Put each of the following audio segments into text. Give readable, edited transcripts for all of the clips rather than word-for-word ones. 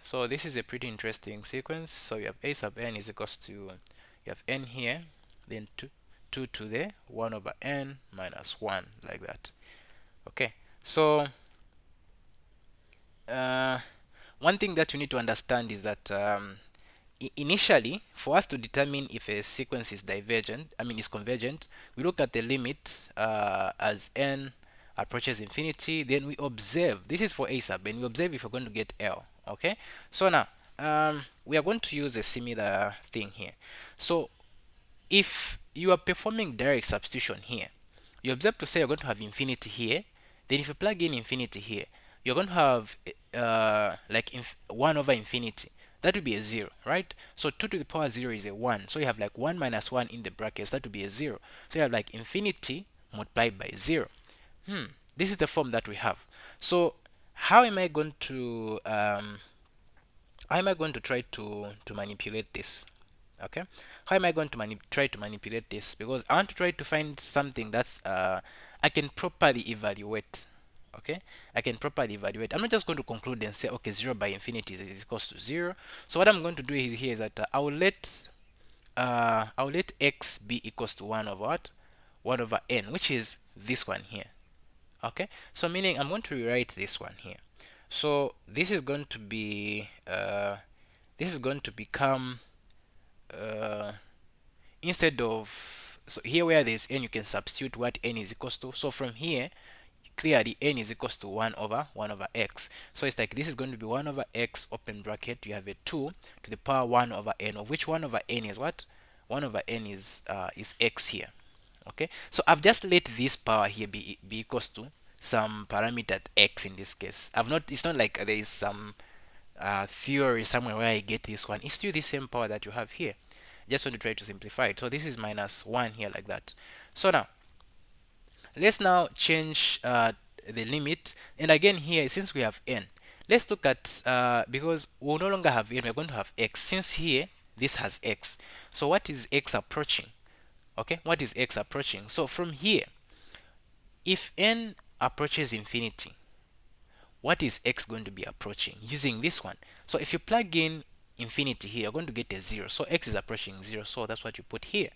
So this is a pretty interesting sequence. So you have a sub n is equals to, you have n here, then 2 to the 1 over n minus 1, like that. Okay, so one thing that you need to understand is that initially, for us to determine if a sequence is divergent, is convergent, we look at the limit as n approaches infinity. Then we observe. This is for a sub n. We observe if we're going to get L. Okay. So now we are going to use a similar thing here. So if you are performing direct substitution here, you observe to say you're going to have infinity here. Then if you plug in infinity here, you're going to have like 1 over infinity. That would be a 0, right? So 2 to the power 0 is a 1. So you have like 1 minus 1 in the brackets. That would be a 0. So you have like infinity multiplied by 0. This is the form that we have. So how am I going to try to manipulate this? Okay, how am I going to try to manipulate this? Because I want to try to find something that's I can properly evaluate. Okay, I can properly evaluate. I'm not just going to conclude and say, okay, 0 by infinity is equals to 0. So what I'm going to do here is that I'll let x be equals to 1 over what? 1 over n, which is this one here. Okay, so meaning I'm going to rewrite this one here. So this is going to be this is going to become instead of, so here where there's n, you can substitute what n is equals to. So from here, clearly n is equals to 1 over x. So it's like this is going to be 1 over x open bracket. You have a 2 to the power 1 over n, of which 1 over n is what? 1 over n is x here. Okay, so I've just let this power here be equals to some parameter x in this case. It's not like there is some theory somewhere where I get this one. It's still the same power that you have here. Just want to try to simplify it. So this is minus 1 here, like that. So now let's now change the limit, and again here, since we have n, let's look at because we'll no longer have n, we're going to have x. Since here this has x, so what is x approaching? Okay, what is x approaching? So from here, if n approaches infinity, what is x going to be approaching using this one? So if you plug in infinity here, you're going to get a 0. So x is approaching 0, so that's what you put here.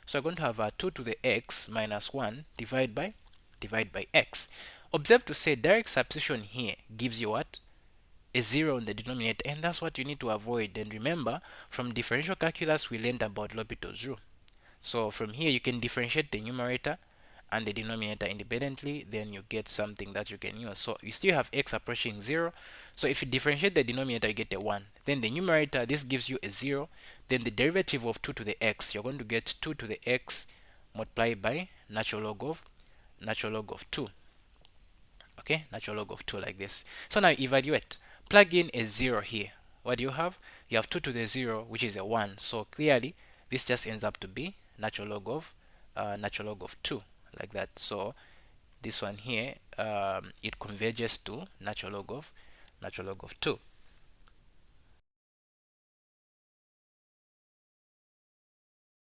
So you're going to have 2 to the x minus 1 divided by x. Observe to say direct substitution here gives you what? A 0 in the denominator, and that's what you need to avoid. And remember, from differential calculus we learned about L'Hopital's rule. So from here you can differentiate the numerator and the denominator independently, then you get something that you can use. So you still have x approaching 0. So if you differentiate the denominator, you get a 1. Then the numerator, this gives you a 0. Then the derivative of 2 to the x, you're going to get 2 to the x multiplied by natural log of 2. Okay, natural log of 2, like this. So now evaluate. Plug in a 0 here. What do you have? You have 2 to the 0, which is a 1. So clearly, this just ends up to be natural log of 2, like that. So this one here, it converges to natural log of 2.